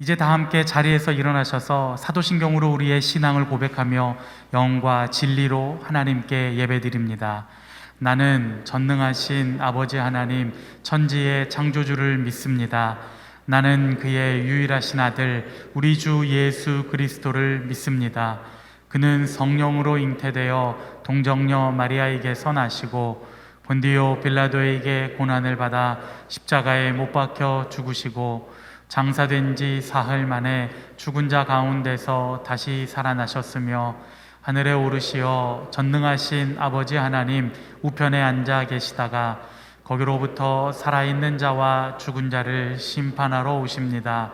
이제 다 함께 자리에서 일어나셔서 사도신경으로 우리의 신앙을 고백하며 영과 진리로 하나님께 예배드립니다. 나는 전능하신 아버지 하나님 천지의 창조주를 믿습니다. 나는 그의 유일하신 아들 우리 주 예수 그리스도를 믿습니다. 그는 성령으로 잉태되어 동정녀 마리아에게서 나시고 본디오 빌라도에게 고난을 받아 십자가에 못 박혀 죽으시고 장사된 지 사흘 만에 죽은 자 가운데서 다시 살아나셨으며 하늘에 오르시어 전능하신 아버지 하나님 우편에 앉아 계시다가 거기로부터 살아있는 자와 죽은 자를 심판하러 오십니다.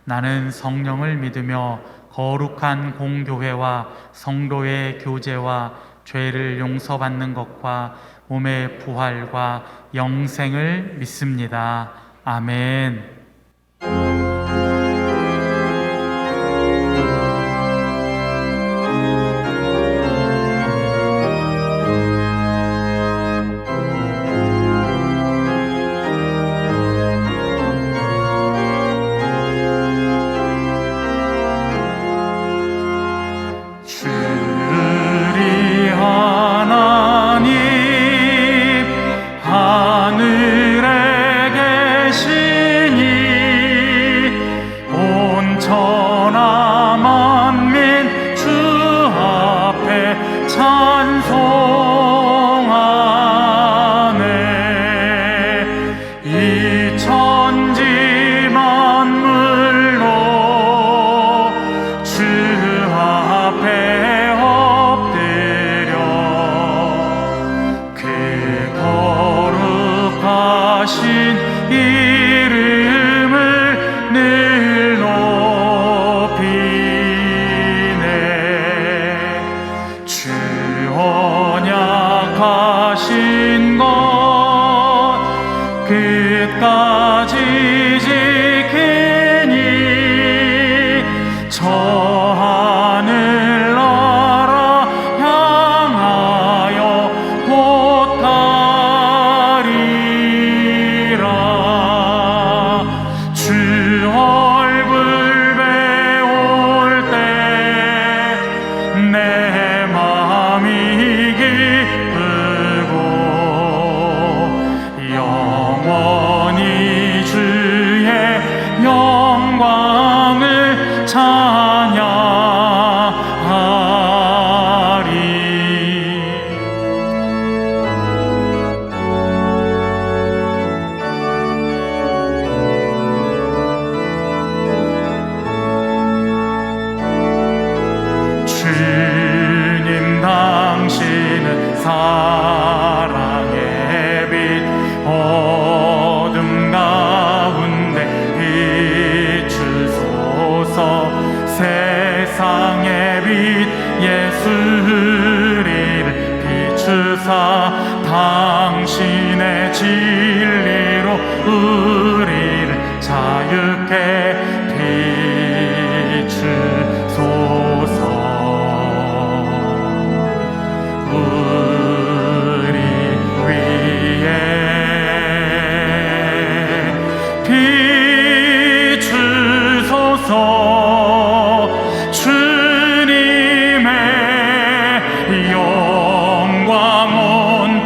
나는 성령을 믿으며 거룩한 공교회와 성도의 교제와 죄를 용서받는 것과 몸의 부활과 영생을 믿습니다. 아멘. 끝까지 지키니 저 하늘나라 향하여 곧 가리라. 주 얼굴 배울 때 내 마음이 기쁘고 영원히 주의 영광을 찬양하리. 주님 당신은 사랑의 빛 어둠 가운데 비추소서. 세상의 빛 예수를 비추사 당신의 진리로 우리를 자유케 비추소서. 우리 위에 비추소서. 주님의 영광 온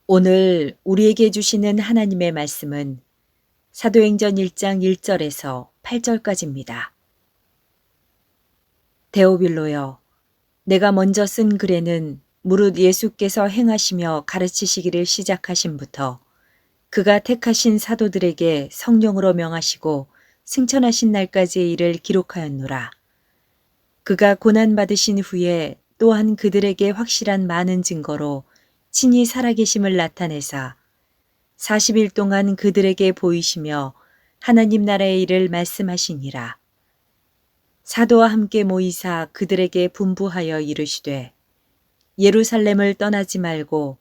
오늘 우리에게 주시는 하나님의 말씀은 사도행전 1장 1절에서 8절까지입니다. 데오빌로여, 내가 먼저 쓴 글에는 무릇 예수께서 행하시며 가르치시기를 시작하신부터 그가 택하신 사도들에게 성령으로 명하시고 승천하신 날까지의 일을 기록하였노라. 그가 고난받으신 후에 또한 그들에게 확실한 많은 증거로 친히 살아계심을 나타내사 40일 동안 그들에게 보이시며 하나님 나라의 일을 말씀하시니라. 사도와 함께 모이사 그들에게 분부하여 이르시되 예루살렘을 떠나지 말고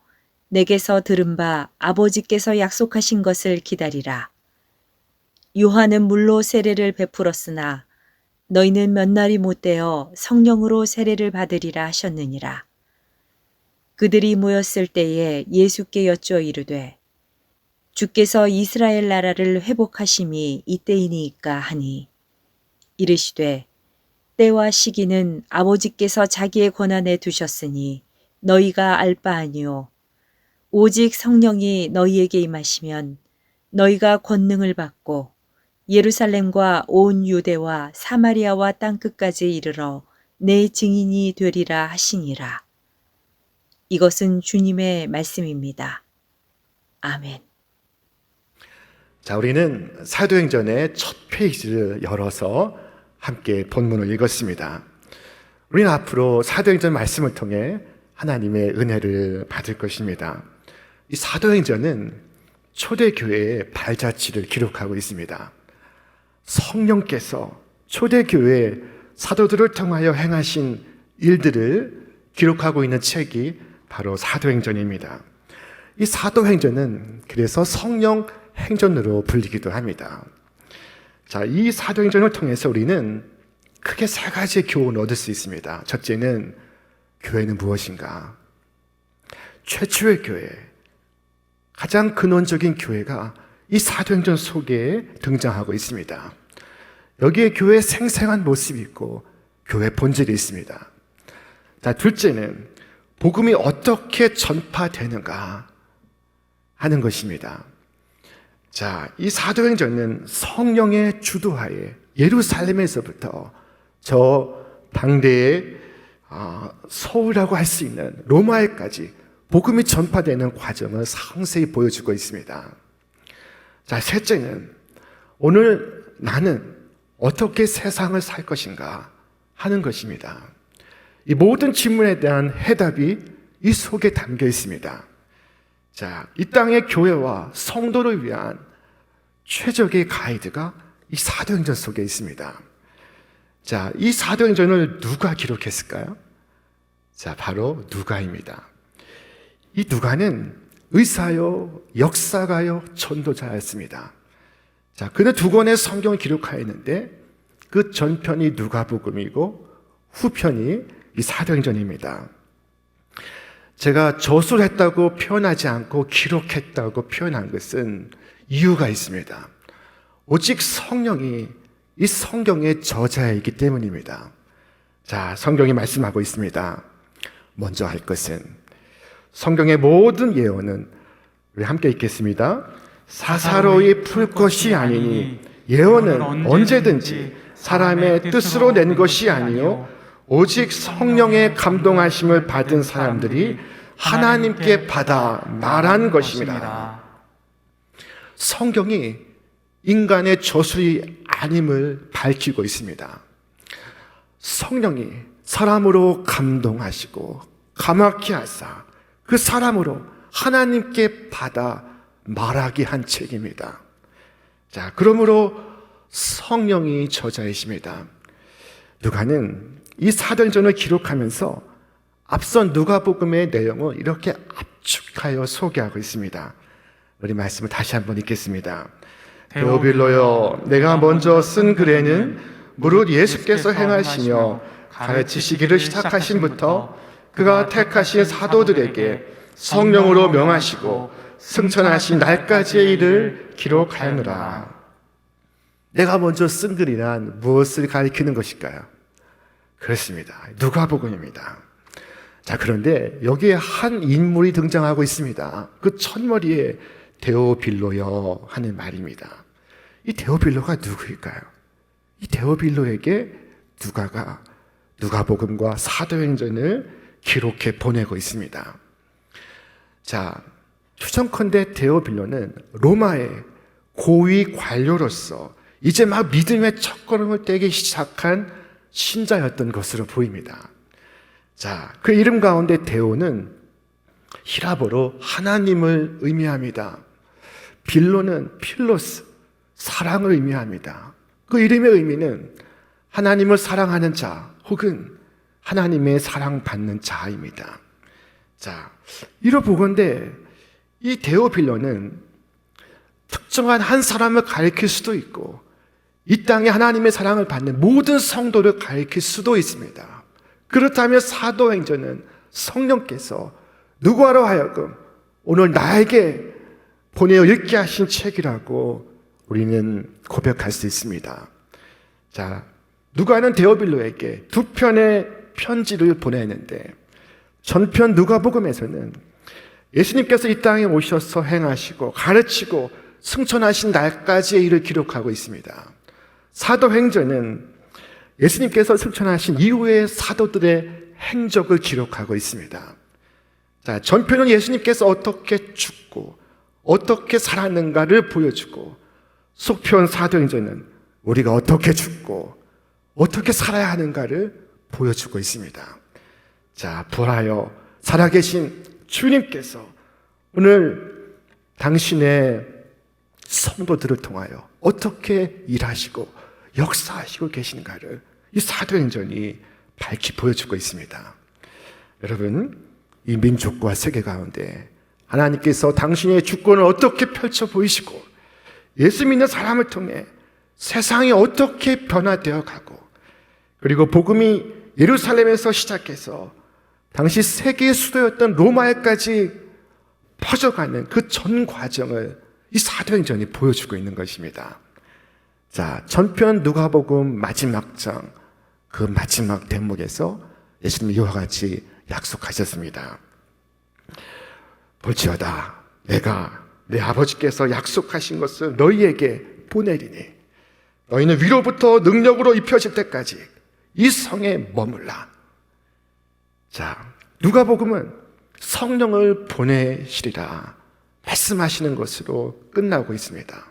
내게서 들은 바 아버지께서 약속하신 것을 기다리라. 요한은 물로 세례를 베풀었으나 너희는 몇 날이 못되어 성령으로 세례를 받으리라 하셨느니라. 그들이 모였을 때에 예수께 여쭈어 이르되 주께서 이스라엘 나라를 회복하심이 이때이니이까 하니 이르시되 때와 시기는 아버지께서 자기의 권한에 두셨으니 너희가 알 바 아니요 오직 성령이 너희에게 임하시면 너희가 권능을 받고 예루살렘과 온 유대와 사마리아와 땅끝까지 이르러 내 증인이 되리라 하시니라. 이것은 주님의 말씀입니다. 아멘. 자, 우리는 사도행전의 첫 페이지를 열어서 함께 본문을 읽었습니다. 우리는 앞으로 사도행전 말씀을 통해 하나님의 은혜를 받을 것입니다. 이 사도행전은 초대교회의 발자취를 기록하고 있습니다. 성령께서 초대교회 사도들을 통하여 행하신 일들을 기록하고 있는 책이 바로 사도행전입니다. 이 사도행전은 그래서 성령 행전으로 불리기도 합니다. 자, 이 사도행전을 통해서 우리는 크게 세 가지의 교훈을 얻을 수 있습니다. 첫째는 교회는 무엇인가? 최초의 교회, 가장 근원적인 교회가 이 사도행전 속에 등장하고 있습니다. 여기에 교회의 생생한 모습이 있고 교회 본질이 있습니다. 자, 둘째는 복음이 어떻게 전파되는가 하는 것입니다. 자, 이 사도행전은 성령의 주도하에 예루살렘에서부터 저 당대의 서울이라고 할 수 있는 로마에까지 복음이 전파되는 과정을 상세히 보여주고 있습니다. 자, 셋째는 오늘 나는 어떻게 세상을 살 것인가 하는 것입니다. 이 모든 질문에 대한 해답이 이 속에 담겨 있습니다. 자, 이 땅의 교회와 성도를 위한 최적의 가이드가 이 사도행전 속에 있습니다. 자, 이 사도행전을 누가 기록했을까요? 자, 바로 누가입니다. 이 누가는 의사요, 역사가요, 전도자였습니다. 자, 그는 두 권의 성경을 기록하였는데 그 전편이 누가복음이고 후편이 이 사도행전입니다. 제가 저술했다고 표현하지 않고 기록했다고 표현한 것은 이유가 있습니다. 오직 성령이 이 성경의 저자이기 때문입니다. 자, 성경이 말씀하고 있습니다. 먼저 할 것은 성경의 모든 예언은 우리 함께 읽겠습니다. 사사로이 풀 것이 아니니 예언은 언제든지 사람의 뜻으로 낸 것이 아니요 오직 성령의 감동하심을 받은 사람들이 하나님께 받아 말한 것입니다. 성경이 인간의 저술이 아님을 밝히고 있습니다. 성령이 사람으로 감동하시고 감화케 하사 그 사람으로 하나님께 받아 말하게 한 책입니다. 자, 그러므로 성령이 저자이십니다. 누가는 이 사도행전을 기록하면서 앞선 누가복음의 내용을 이렇게 압축하여 소개하고 있습니다. 우리 말씀을 다시 한번 읽겠습니다. 데오빌로여, 내가 먼저 쓴 글에는 무릇 예수께서 행하시며 가르치시기를 시작하신부터 그가 택하신 사도들에게 성령으로 명하시고 승천하신 날까지의 일을 기록하였노라. 내가 먼저 쓴 글이란 무엇을 가리키는 것일까요? 그렇습니다. 누가복음입니다. 자, 그런데 여기에 한 인물이 등장하고 있습니다. 그 첫머리에 데오빌로여 하는 말입니다. 이 데오빌로가 누구일까요? 이 데오빌로에게 누가가 누가복음과 사도행전을 기록해 보내고 있습니다. 자, 추정컨대 데오빌로는 로마의 고위 관료로서 이제 막 믿음의 첫걸음을 떼기 시작한 신자였던 것으로 보입니다. 자, 그 이름 가운데 데오는 히라보로 하나님을 의미합니다. 빌로는 필로스, 사랑을 의미합니다. 그 이름의 의미는 하나님을 사랑하는 자 혹은 하나님의 사랑받는 자입니다. 자, 이로 보건대 이 데오빌로는 특정한 한 사람을 가리킬 수도 있고 이 땅에 하나님의 사랑을 받는 모든 성도를 가리킬 수도 있습니다. 그렇다면 사도행전은 성령께서 누구로 하여금 오늘 나에게 보내어 읽게 하신 책이라고 우리는 고백할 수 있습니다. 자, 누가는 데오빌로에게 두 편의 편지를 보내는데 전편 누가복음에서는 예수님께서 이 땅에 오셔서 행하시고 가르치고 승천하신 날까지의 일을 기록하고 있습니다. 사도행전은 예수님께서 승천하신 이후의 사도들의 행적을 기록하고 있습니다. 자, 전편은 예수님께서 어떻게 죽고 어떻게 살았는가를 보여주고 속편 사도행전은 우리가 어떻게 죽고 어떻게 살아야 하는가를 보여주고 있습니다. 자, 부활하여 살아계신 주님께서 오늘 당신의 성도들을 통하여 어떻게 일하시고 역사하시고 계신가를 이 사도행전이 밝히 보여주고 있습니다. 여러분, 이 민족과 세계 가운데 하나님께서 당신의 주권을 어떻게 펼쳐 보이시고 예수 믿는 사람을 통해 세상이 어떻게 변화되어 가고 그리고 복음이 예루살렘에서 시작해서 당시 세계의 수도였던 로마에까지 퍼져가는 그 전 과정을 이 사도행전이 보여주고 있는 것입니다. 자, 전편 누가복음 마지막 장, 그 마지막 대목에서 예수님이 이와 같이 약속하셨습니다. 볼지어다, 내가 내 아버지께서 약속하신 것을 너희에게 보내리니 너희는 위로부터 능력으로 입혀질 때까지 이 성에 머물라. 자, 누가복음은 성령을 보내시리라 말씀하시는 것으로 끝나고 있습니다.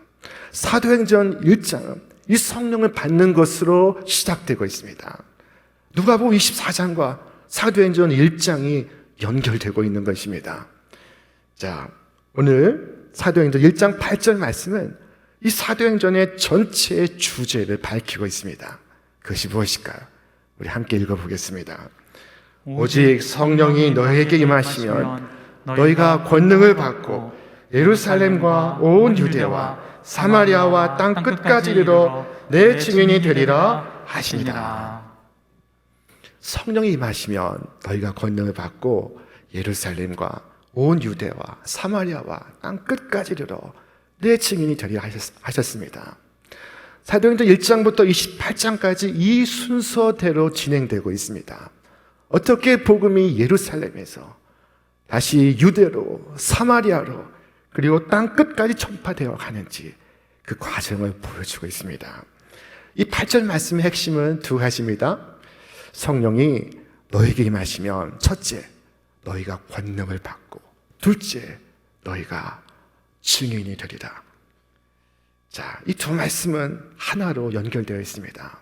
사도행전 1장은 이 성령을 받는 것으로 시작되고 있습니다. 누가복음 24장과 사도행전 1장이 연결되고 있는 것입니다. 자, 오늘 사도행전 1장 8절 말씀은 이 사도행전의 전체의 주제를 밝히고 있습니다. 그것이 무엇일까요? 우리 함께 읽어보겠습니다. 오직 성령이 너희에게 임하시면 너희가 권능을 받고 예루살렘과 온 유대와 사마리아와 땅 끝까지 이르러 내 증인이 되리라 하시니라. 성령이 임하시면 너희가 권능을 받고 예루살렘과 온 유대와 사마리아와 땅 끝까지 이르러 내 증인이 되리라 하셨습니다. 사도행전 1장부터 28장까지 이 순서대로 진행되고 있습니다. 어떻게 복음이 예루살렘에서 다시 유대로 사마리아로 그리고 땅 끝까지 전파되어 가는지 그 과정을 보여주고 있습니다. 이 8절 말씀의 핵심은 두 가지입니다. 성령이 너에게 임하시면 첫째, 너희가 권능을 받고 둘째, 너희가 증인이 되리라. 자, 이 두 말씀은 하나로 연결되어 있습니다.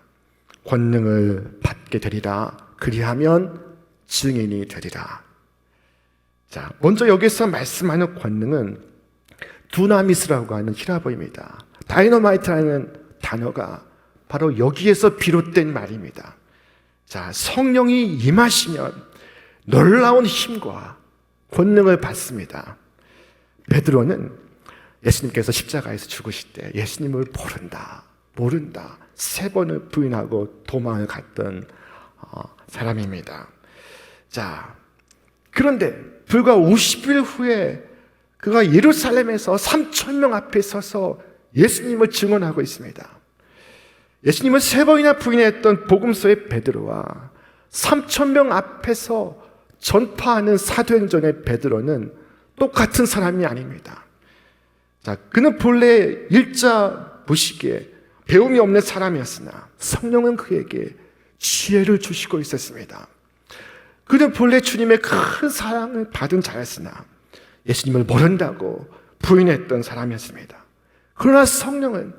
권능을 받게 되리라. 그리하면 증인이 되리라. 자, 먼저 여기서 말씀하는 권능은 두나미스라고 하는 히라보입니다. 다이너마이트라는 단어가 바로 여기에서 비롯된 말입니다. 자, 성령이 임하시면 놀라운 힘과 권능을 받습니다. 베드로는 예수님께서 십자가에서 죽으실 때 예수님을 모른다 3번을 부인하고 도망을 갔던 사람입니다. 자, 그런데 불과 50일 후에 그가 예루살렘에서 3,000명 앞에 서서 예수님을 증언하고 있습니다. 예수님을 3번이나 부인했던 복음서의 베드로와 3,000명 앞에서 전파하는 사도행전의 베드로는 똑같은 사람이 아닙니다. 자, 그는 본래 일자 무식에 배움이 없는 사람이었으나 성령은 그에게 지혜를 주시고 있었습니다. 그는 본래 주님의 큰 사랑을 받은 자였으나 예수님을 모른다고 부인했던 사람이었습니다. 그러나 성령은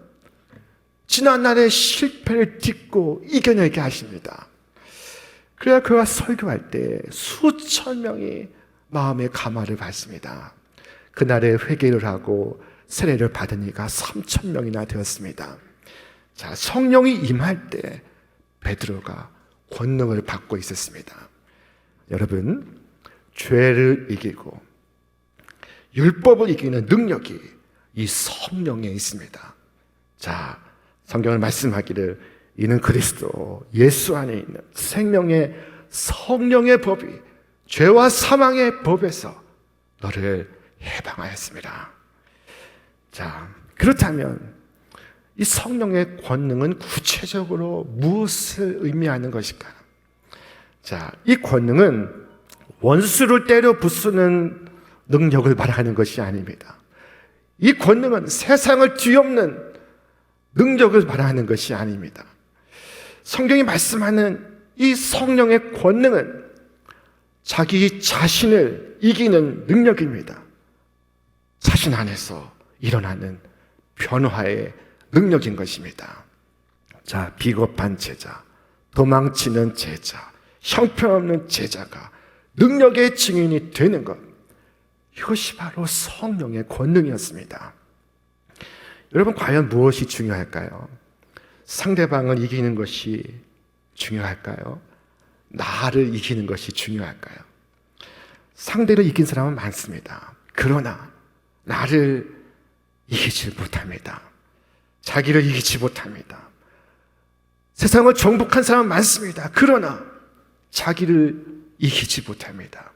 지난날의 실패를 딛고 이겨내게 하십니다. 그래야 그가 설교할 때 수천 명이 마음의 감화를 받습니다. 그날에 회개를 하고 세례를 받은 이가 3천 명이나 되었습니다. 자, 성령이 임할 때 베드로가 권능을 받고 있었습니다. 여러분, 죄를 이기고 율법을 이기는 능력이 이 성령에 있습니다. 자, 성경은 말씀하기를 이는 그리스도 예수 안에 있는 생명의 성령의 법이 죄와 사망의 법에서 너를 해방하였습니다. 자, 그렇다면 이 성령의 권능은 구체적으로 무엇을 의미하는 것일까? 자, 이 권능은 원수를 때려 부수는 능력을 말하는 것이 아닙니다. 이 권능은 세상을 뒤엎는 능력을 말하는 것이 아닙니다. 성경이 말씀하는 이 성령의 권능은 자기 자신을 이기는 능력입니다. 자신 안에서 일어나는 변화의 능력인 것입니다. 자, 비겁한 제자, 도망치는 제자, 형편없는 제자가 능력의 증인이 되는 것, 이것이 바로 성령의 권능이었습니다. 여러분, 과연 무엇이 중요할까요? 상대방을 이기는 것이 중요할까요? 나를 이기는 것이 중요할까요? 상대를 이긴 사람은 많습니다. 그러나 나를 이기지 못합니다. 자기를 이기지 못합니다. 세상을 정복한 사람은 많습니다. 그러나 자기를 이기지 못합니다.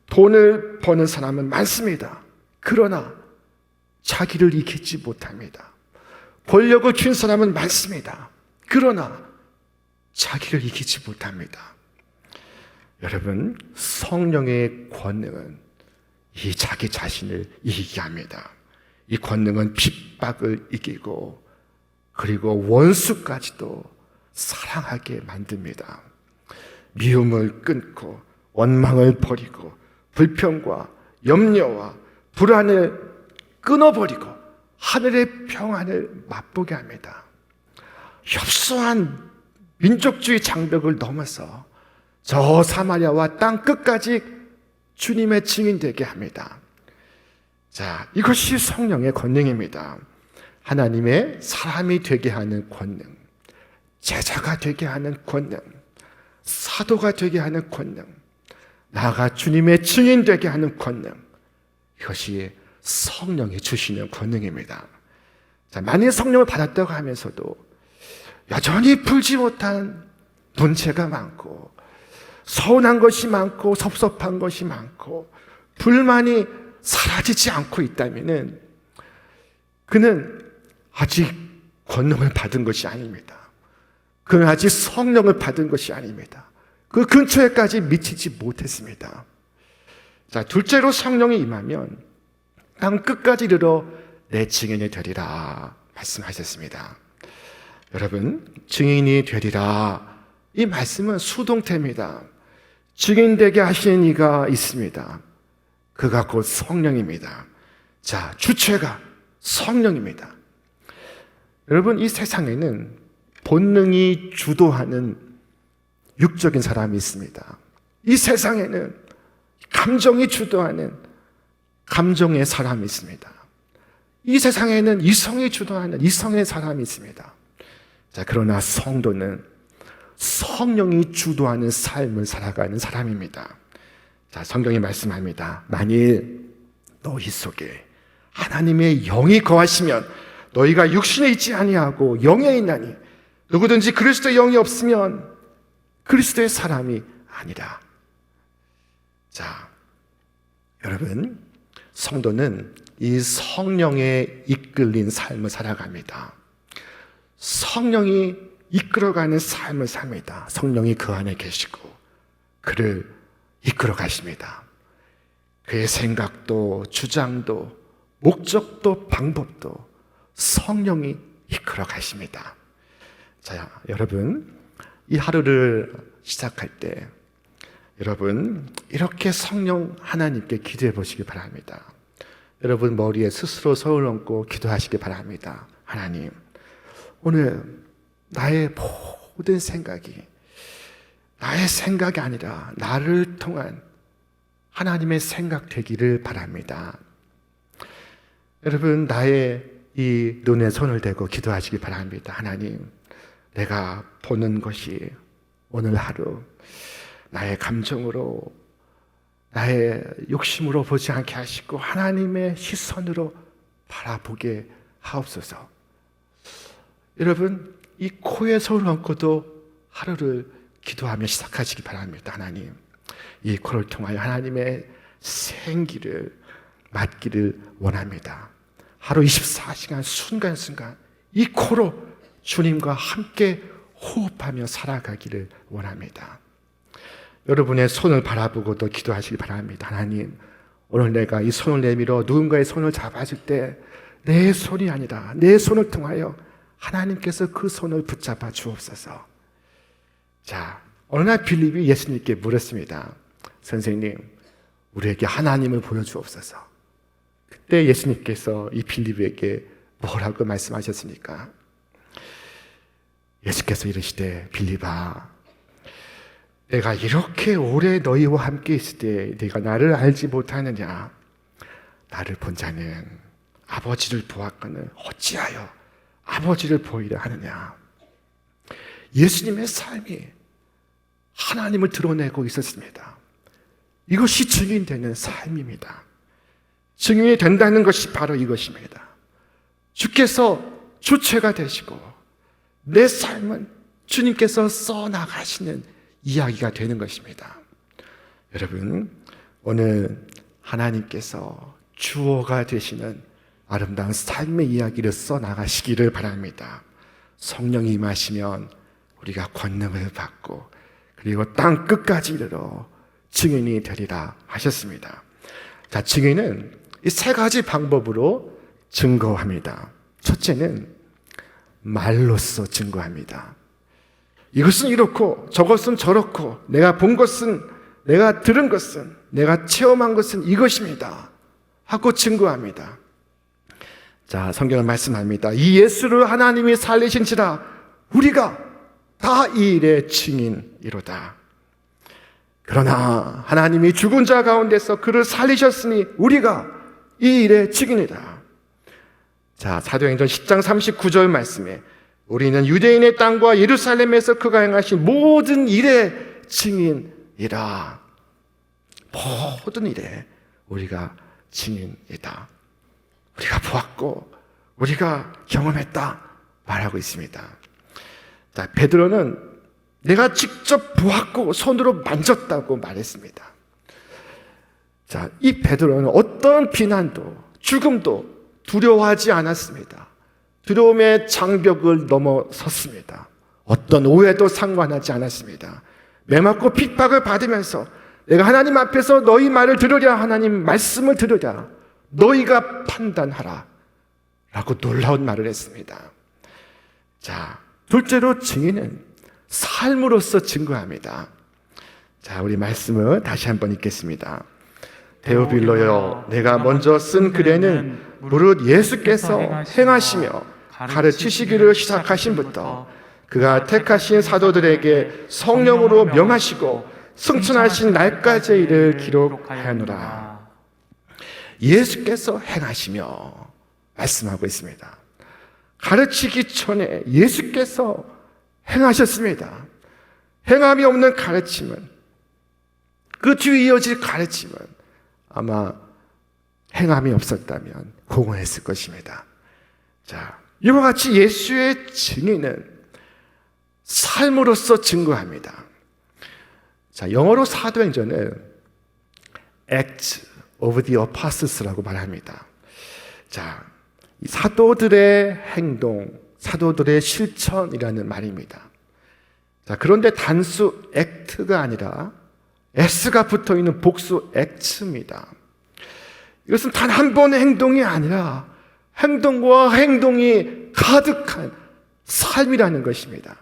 돈을 버는 사람은 많습니다. 그러나 자기를 이기지 못합니다. 권력을 쥔 사람은 많습니다. 그러나 자기를 이기지 못합니다. 여러분, 성령의 권능은 이 자기 자신을 이기게 합니다. 이 권능은 핍박을 이기고 그리고 원수까지도 사랑하게 만듭니다. 미움을 끊고 원망을 버리고 불평과 염려와 불안을 끊어버리고 하늘의 평안을 맛보게 합니다. 협소한 민족주의 장벽을 넘어서 저 사마리아와 땅 끝까지 주님의 증인되게 합니다. 자, 이것이 성령의 권능입니다. 하나님의 사람이 되게 하는 권능, 제자가 되게 하는 권능, 사도가 되게 하는 권능, 나아가 주님의 증인 되게 하는 권능, 이것이 성령이 주시는 권능입니다. 자, 만일 성령을 받았다고 하면서도 여전히 풀지 못한 문제가 많고 서운한 것이 많고 섭섭한 것이 많고 불만이 사라지지 않고 있다면 그는 아직 권능을 받은 것이 아닙니다. 그는 아직 성령을 받은 것이 아닙니다. 그 근처에까지 미치지 못했습니다. 자, 둘째로 성령이 임하면 땅 끝까지 이르러 내 증인이 되리라 말씀하셨습니다. 여러분, 증인이 되리라, 이 말씀은 수동태입니다. 증인되게 하시는 이가 있습니다. 그가 곧 성령입니다. 자, 주체가 성령입니다. 여러분, 이 세상에는 본능이 주도하는 육적인 사람이 있습니다. 이 세상에는 감정이 주도하는 감정의 사람이 있습니다. 이 세상에는 이성이 주도하는 이성의 사람이 있습니다. 자, 그러나 성도는 성령이 주도하는 삶을 살아가는 사람입니다. 자, 성경이 말씀합니다. 만일 너희 속에 하나님의 영이 거하시면 너희가 육신에 있지 아니하고 영에 있나니 누구든지 그리스도의 영이 없으면 그리스도의 사람이 아니라. 자, 여러분, 성도는 이 성령에 이끌린 삶을 살아갑니다. 성령이 이끌어가는 삶을 삽니다. 성령이 그 안에 계시고 그를 이끌어 가십니다. 그의 생각도 주장도 목적도 방법도 성령이 이끌어 가십니다. 자, 여러분, 이 하루를 시작할 때 여러분 이렇게 성령 하나님께 기도해 보시기 바랍니다. 여러분 머리에 스스로 손을 얹고 기도하시기 바랍니다. 하나님, 오늘 나의 모든 생각이 나의 생각이 아니라 나를 통한 하나님의 생각 되기를 바랍니다. 여러분, 나의 이 눈에 손을 대고 기도하시기 바랍니다. 하나님, 내가 보는 것이 오늘 하루 나의 감정으로, 나의 욕심으로 보지 않게 하시고 하나님의 시선으로 바라보게 하옵소서. 여러분, 이 코에 손을 얹고도 하루를 기도하며 시작하시기 바랍니다. 하나님, 이 코를 통하여 하나님의 생기를 맡기를 원합니다. 하루 24시간 순간순간 이 코로 주님과 함께 호흡하며 살아가기를 원합니다. 여러분의 손을 바라보고도 기도하시기 바랍니다. 하나님, 오늘 내가 이 손을 내밀어 누군가의 손을 잡았을 때 내 손이 아니라 내 손을 통하여 하나님께서 그 손을 붙잡아 주옵소서. 자, 어느 날 빌립이 예수님께 물었습니다. 선생님, 우리에게 하나님을 보여주옵소서. 그때 예수님께서 이 빌립에게 뭐라고 말씀하셨습니까? 예수께서 이르시되, 빌립아, 내가 이렇게 오래 너희와 함께 있을 때 네가 나를 알지 못하느냐? 나를 본 자는 아버지를 보았거늘 어찌하여 아버지를 보이려 하느냐? 예수님의 삶이 하나님을 드러내고 있었습니다. 이것이 증인되는 삶입니다. 증인이 된다는 것이 바로 이것입니다. 주께서 주체가 되시고 내 삶은 주님께서 써나가시는 이야기가 되는 것입니다. 여러분, 오늘 하나님께서 주어가 되시는 아름다운 삶의 이야기를 써나가시기를 바랍니다. 성령이 임하시면 우리가 권능을 받고 그리고 땅 끝까지 이르러 증인이 되리라 하셨습니다. 자, 증인은 이 세 가지 방법으로 증거합니다. 첫째는 말로써 증거합니다. 이것은 이렇고 저것은 저렇고 내가 본 것은, 내가 들은 것은, 내가 체험한 것은 이것입니다 하고 증거합니다. 자, 성경은 말씀합니다. 이 예수를 하나님이 살리신지라 우리가 다 이 일의 증인이로다. 그러나 하나님이 죽은 자 가운데서 그를 살리셨으니 우리가 이 일의 증인이다. 자, 사도행전 10장 39절 말씀에 우리는 유대인의 땅과 예루살렘에서 그가 행하신 모든 일의 증인이라. 모든 일에 우리가 증인이다. 우리가 보았고 우리가 경험했다 말하고 있습니다. 자, 베드로는 내가 직접 보았고 손으로 만졌다고 말했습니다. 자, 이 베드로는 어떤 비난도 죽음도 두려워하지 않았습니다. 두려움의 장벽을 넘어섰습니다. 어떤 오해도 상관하지 않았습니다. 매맞고 핍박을 받으면서 내가 하나님 앞에서 너희 말을 들으랴, 하나님 말씀을 들으랴, 너희가 판단하라 라고 놀라운 말을 했습니다. 자, 둘째로 증인은 삶으로서 증거합니다. 자, 우리 말씀을 다시 한번 읽겠습니다. 데오빌로여, 내가 먼저 쓴 글에는 무릇 예수께서 행하시며 가르치시기를 시작하신부터 그가 택하신 사도들에게 성령으로 명하시고 승천하신 날까지의 일을 기록하였노라. 예수께서 행하시며 말씀하고 있습니다. 가르치기 전에 예수께서 행하셨습니다. 행함이 없는 가르침은, 그 뒤에 이어질 가르침은 아마 행함이 없었다면 공허했을 것입니다. 자, 이와 같이 예수의 증인은 삶으로서 증거합니다. 자, 영어로 사도행전은 Acts of the Apostles라고 말합니다. 자, 이 사도들의 행동, 사도들의 실천이라는 말입니다. 자, 그런데 단수 액트가 아니라 S가 붙어 있는 복수 X입니다. 이것은 단 한 번의 행동이 아니라 행동과 행동이 가득한 삶이라는 것입니다.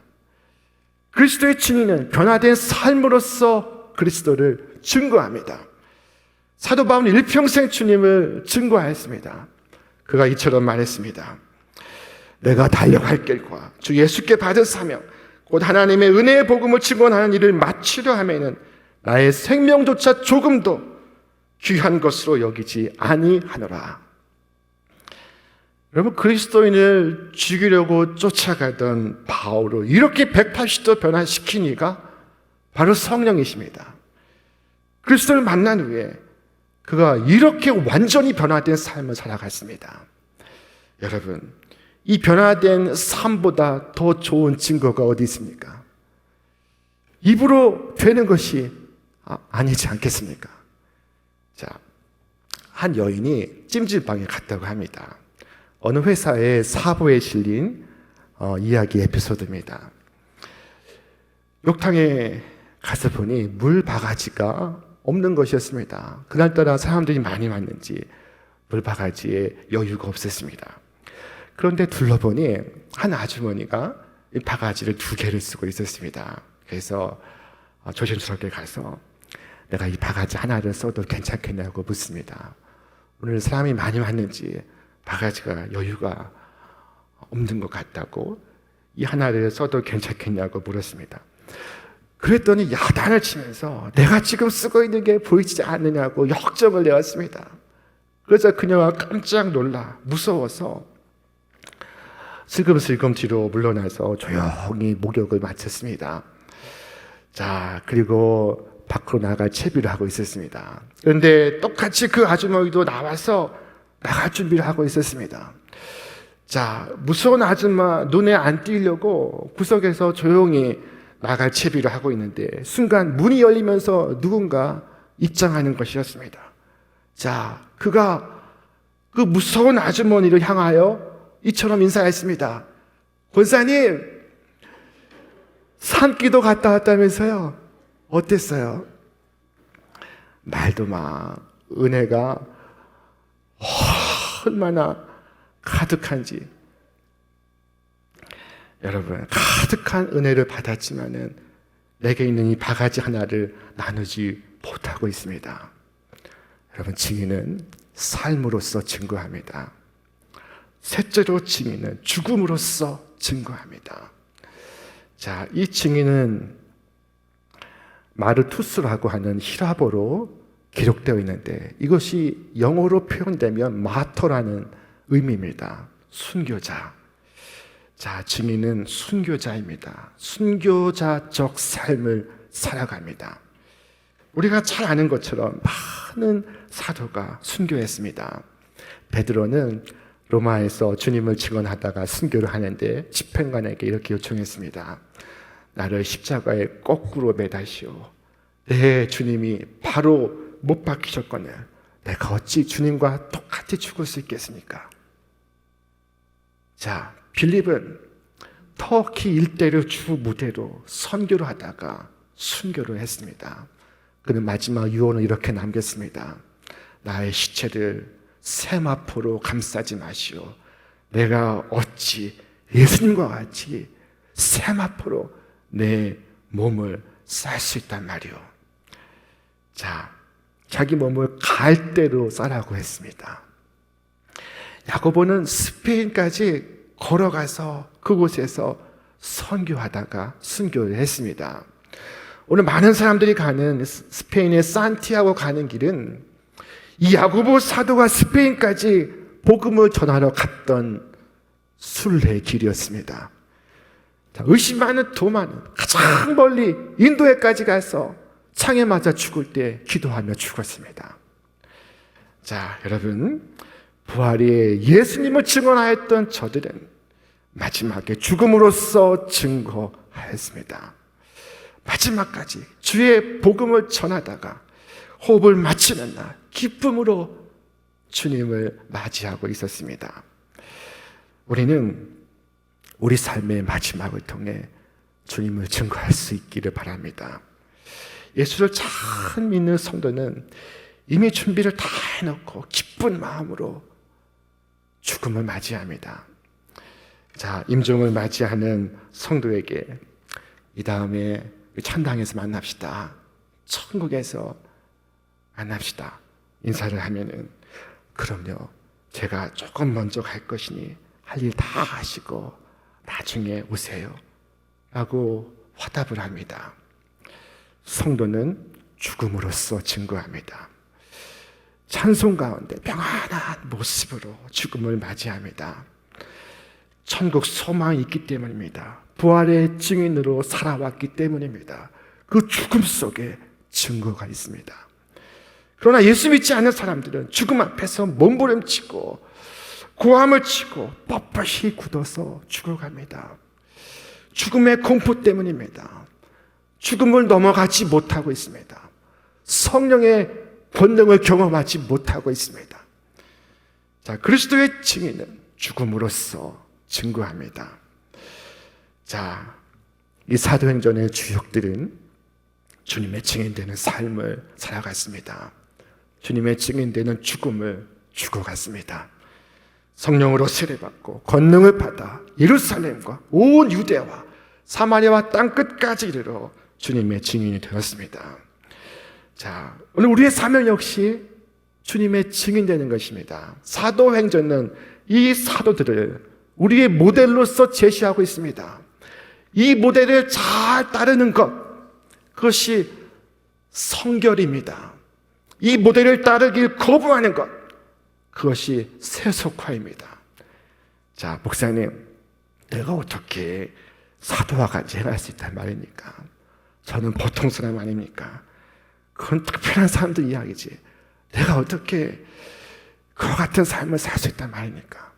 그리스도의 증인은 변화된 삶으로서 그리스도를 증거합니다. 사도 바울은 일평생 주님을 증거하였습니다. 그가 이처럼 말했습니다. 내가 달려갈 길과 주 예수께 받은 사명 곧 하나님의 은혜의 복음을 증언하는 일을 마치려 하면은 나의 생명조차 조금도 귀한 것으로 여기지 아니하노라. 여러분, 그리스도인을 죽이려고 쫓아가던 바울을 이렇게 180도 변화시킨 이가 바로 성령이십니다. 그리스도를 만난 후에 그가 이렇게 완전히 변화된 삶을 살아갔습니다. 여러분, 이 변화된 삶보다 더 좋은 증거가 어디 있습니까? 입으로 되는 것이 아니지 않겠습니까? 자, 한 여인이 찜질방에 갔다고 합니다. 어느 회사의 사보에 실린 이야기 에피소드입니다. 욕탕에 가서 보니 물 바가지가 없는 것이었습니다. 그날따라 사람들이 많이 왔는지 물 바가지에 여유가 없었습니다. 그런데 둘러보니 한 아주머니가 이 바가지를 2개를 쓰고 있었습니다. 그래서 조심스럽게 가서 내가 이 바가지 하나를 써도 괜찮겠냐고 묻습니다. 오늘 사람이 많이 왔는지 바가지가 여유가 없는 것 같다고 이 하나를 써도 괜찮겠냐고 물었습니다. 그랬더니 야단을 치면서 내가 지금 쓰고 있는 게 보이지 않느냐고 역정을 내었습니다. 그래서 그녀가 깜짝 놀라 무서워서 슬금슬금 뒤로 물러나서 조용히 목욕을 마쳤습니다. 자, 그리고 밖으로 나갈 채비를 하고 있었습니다. 그런데 똑같이 그 아주머니도 나와서 나갈 준비를 하고 있었습니다. 자, 무서운 아줌마 눈에 안 띄려고 구석에서 조용히 나갈 채비를 하고 있는데 순간 문이 열리면서 누군가 입장하는 것이었습니다. 자, 그가 그 무서운 아주머니를 향하여 이처럼 인사했습니다. 권사님, 산기도 갔다 왔다면서요? 어땠어요? 말도 마. 은혜가 얼마나 가득한지. 여러분, 가득한 은혜를 받았지만은 내게 있는 이 바가지 하나를 나누지 못하고 있습니다. 여러분, 증인은 삶으로서 증거합니다. 셋째로 증인은 죽음으로써 증거합니다. 자, 이 증인은 마르투스라고 하는 히라보로 기록되어 있는데 이것이 영어로 표현되면 마터라는 의미입니다. 순교자. 자, 증인은 순교자입니다. 순교자적 삶을 살아갑니다. 우리가 잘 아는 것처럼 많은 사도가 순교했습니다. 베드로는 로마에서 주님을 증언하다가 순교를 하는데 집행관에게 이렇게 요청했습니다. 나를 십자가에 거꾸로 매다시오. 내 주님이 바로 못 박히셨거늘 내가 어찌 주님과 똑같이 죽을 수 있겠습니까? 자, 빌립은 터키 일대를 주 무대로 선교를 하다가 순교를 했습니다. 그는 마지막 유언을 이렇게 남겼습니다. 나의 시체를 세마포로 감싸지 마시오. 내가 어찌 예수님과 같이 세마포로 내 몸을 쌀 수 있단 말이오. 자, 자기 몸을 갈대로 싸라고 했습니다. 야고보는 스페인까지 걸어가서 그곳에서 선교하다가 순교를 했습니다. 오늘 많은 사람들이 가는 스페인의 산티아고 가는 길은 이 야고보 사도가 스페인까지 복음을 전하러 갔던 순례 길이었습니다. 자, 의심 많은 도마는 가장 멀리 인도에까지 가서 창에 맞아 죽을 때 기도하며 죽었습니다. 자, 여러분, 부활의 예수님을 증언하였던 저들은 마지막에 죽음으로써 증거하였습니다. 마지막까지 주의 복음을 전하다가 호흡을 마치는 날 기쁨으로 주님을 맞이하고 있었습니다. 우리는 우리 삶의 마지막을 통해 주님을 증거할 수 있기를 바랍니다. 예수를 잘 믿는 성도는 이미 준비를 다 해놓고 기쁜 마음으로 죽음을 맞이합니다. 자, 임종을 맞이하는 성도에게 이 다음에 천당에서 만납시다, 천국에서 만납시다 인사를 하면은, 그럼요, 제가 조금 먼저 갈 것이니 할 일 다 하시고 나중에 오세요 라고 화답을 합니다. 성도는 죽음으로써 증거합니다. 찬송 가운데 평안한 모습으로 죽음을 맞이합니다. 천국 소망이 있기 때문입니다. 부활의 증인으로 살아왔기 때문입니다. 그 죽음 속에 증거가 있습니다. 그러나 예수 믿지 않는 사람들은 죽음 앞에서 몸부림치고 고함을 치고 뻣뻣이 굳어서 죽어갑니다. 죽음의 공포 때문입니다. 죽음을 넘어가지 못하고 있습니다. 성령의 권능을 경험하지 못하고 있습니다. 자, 그리스도의 증인은 죽음으로써 증거합니다. 자, 이 사도행전의 주역들은 주님의 증인되는 삶을 살아갔습니다. 주님의 증인되는 죽음을 죽어갔습니다. 성령으로 세례받고 권능을 받아 예루살렘과 온 유대와 사마리아와 땅끝까지 이르러 주님의 증인이 되었습니다. 자, 오늘 우리의 사명 역시 주님의 증인되는 것입니다. 사도행전은 이 사도들을 우리의 모델로서 제시하고 있습니다. 이 모델을 잘 따르는 것, 그것이 성결입니다. 이 모델을 따르길 거부하는 것, 그것이 세속화입니다. 자, 목사님, 내가 어떻게 사도와 같이 행할 수 있단 말입니까? 저는 보통 사람 아닙니까? 그건 특별한 사람들 이야기지. 내가 어떻게 그와 같은 삶을 살 수 있단 말입니까?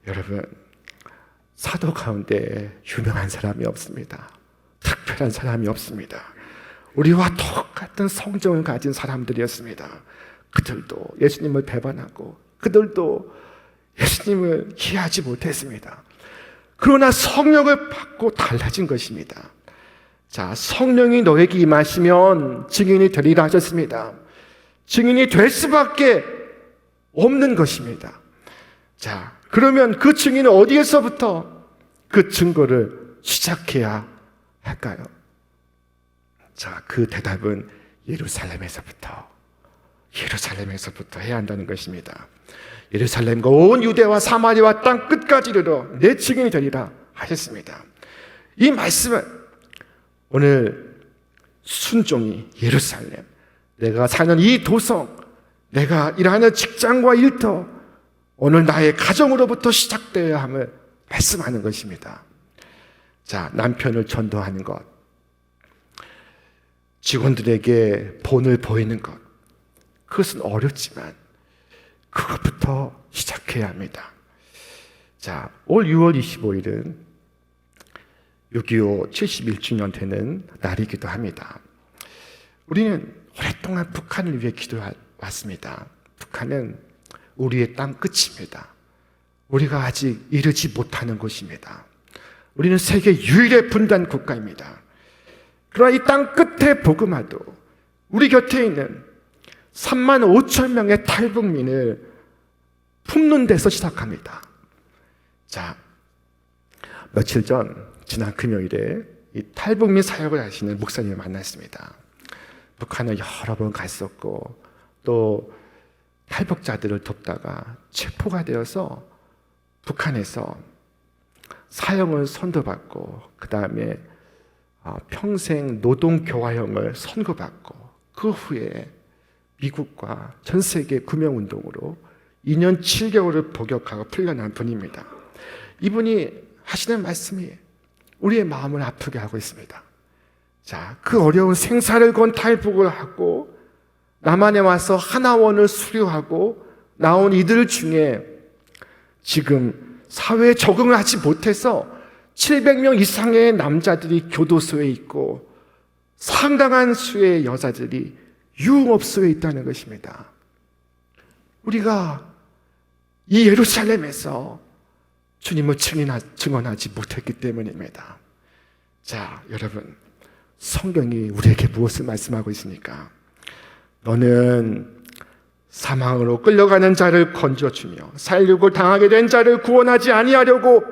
여러분, 사도 가운데 유명한 사람이 없습니다. 특별한 사람이 없습니다. 우리와 똑같은 성정을 가진 사람들이었습니다. 그들도 예수님을 배반하고 그들도 예수님을 이해하지 못했습니다. 그러나 성령을 받고 달라진 것입니다. 자, 성령이 너에게 임하시면 증인이 되리라 하셨습니다. 증인이 될 수밖에 없는 것입니다. 자, 그러면 그 증인은 어디에서부터 그 증거를 시작해야 할까요? 자, 그 대답은 예루살렘에서부터 해야 한다는 것입니다. 예루살렘과 온 유대와 사마리아와 땅 끝까지 이르러 내 증인이 되리라 하셨습니다. 이 말씀은 오늘 순종이 예루살렘, 내가 사는 이 도성, 내가 일하는 직장과 일터, 오늘 나의 가정으로부터 시작되어야 함을 말씀하는 것입니다. 자, 남편을 전도하는 것, 직원들에게 본을 보이는 것, 그것은 어렵지만 그것부터 시작해야 합니다. 자, 올 6월 25일은 6.25 71주년 되는 날이기도 합니다. 우리는 오랫동안 북한을 위해 기도해왔습니다. 북한은 우리의 땅 끝입니다. 우리가 아직 이르지 못하는 곳입니다. 우리는 세계 유일의 분단 국가입니다. 그러나 이 땅 끝에 복음화도 우리 곁에 있는 3만 5천 명의 탈북민을 품는 데서 시작합니다. 자, 며칠 전 지난 금요일에 이 탈북민 사역을 하시는 목사님을 만났습니다. 북한을 여러 번 갔었고 또 탈북자들을 돕다가 체포가 되어서 북한에서 사형을 선고받고 그 다음에 평생 노동교화형을 선고받고 그 후에 미국과 전 세계 구명운동으로 2년 7개월을 복역하고 풀려난 분입니다. 이분이 하시는 말씀이 우리의 마음을 아프게 하고 있습니다. 자, 그 어려운 생사를 건 탈북을 하고 남한에 와서 하나원을 수료하고 나온 이들 중에 지금 사회에 적응을 하지 못해서 700명 이상의 남자들이 교도소에 있고 상당한 수의 여자들이 유흥업소에 있다는 것입니다. 우리가 이 예루살렘에서 주님을 증언하지 못했기 때문입니다. 자, 여러분, 성경이 우리에게 무엇을 말씀하고 있습니까? 너는 사망으로 끌려가는 자를 건져주며 살육을 당하게 된 자를 구원하지 아니하려고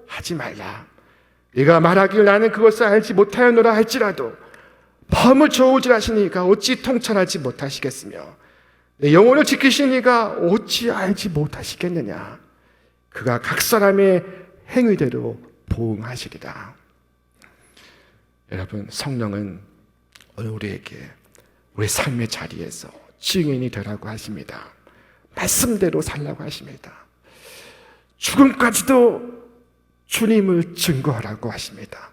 하지 말라. 네가 말하길 나는 그것을 알지 못하였노라 할지라도 마음을 저울질하시니가 어찌 통찰하지 못하시겠으며 내 영혼을 지키시니가 어찌 알지 못하시겠느냐. 그가 각 사람의 행위대로 보응하시리라. 여러분, 성령은 오늘 우리에게 우리 삶의 자리에서 증인이 되라고 하십니다. 말씀대로 살라고 하십니다. 죽음까지도 주님을 증거하라고 하십니다.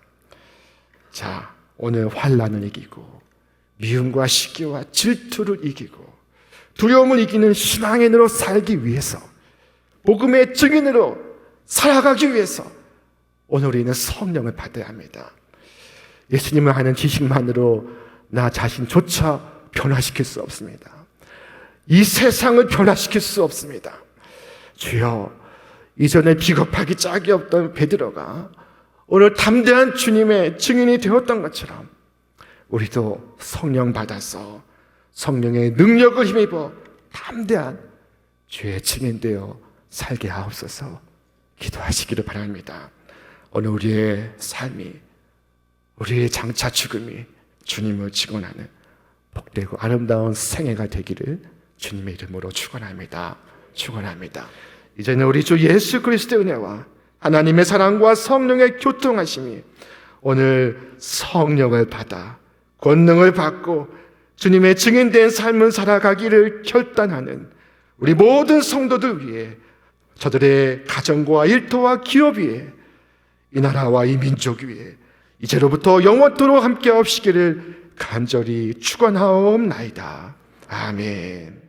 자, 오늘 환난을 이기고 미움과 시기와 질투를 이기고 두려움을 이기는 신앙의 인으로 살기 위해서, 복음의 증인으로 살아가기 위해서 오늘 우리는 성령을 받아야 합니다. 예수님을 아는 지식만으로 나 자신조차 변화시킬 수 없습니다. 이 세상을 변화시킬 수 없습니다. 주여, 이전에 비겁하기 짝이 없던 베드로가 오늘 담대한 주님의 증인이 되었던 것처럼 우리도 성령 받아서 성령의 능력을 힘입어 담대한 주의 증인되어 살게 하옵소서. 기도하시기를 바랍니다. 오늘 우리의 삶이, 우리의 장차 죽음이 주님을 직언하는 복되고 아름다운 생애가 되기를 주님의 이름으로 축원합니다. 축원합니다. 이제는 우리 주 예수 그리스도의 은혜와 하나님의 사랑과 성령의 교통하심이 오늘 성령을 받아 권능을 받고 주님의 증인된 삶을 살아가기를 결단하는 우리 모든 성도들 위해, 저들의 가정과 일터와 기업 위에, 이 나라와 이 민족 위에 이제로부터 영원토록 함께 하시기를 간절히 축원하옵나이다. 아멘.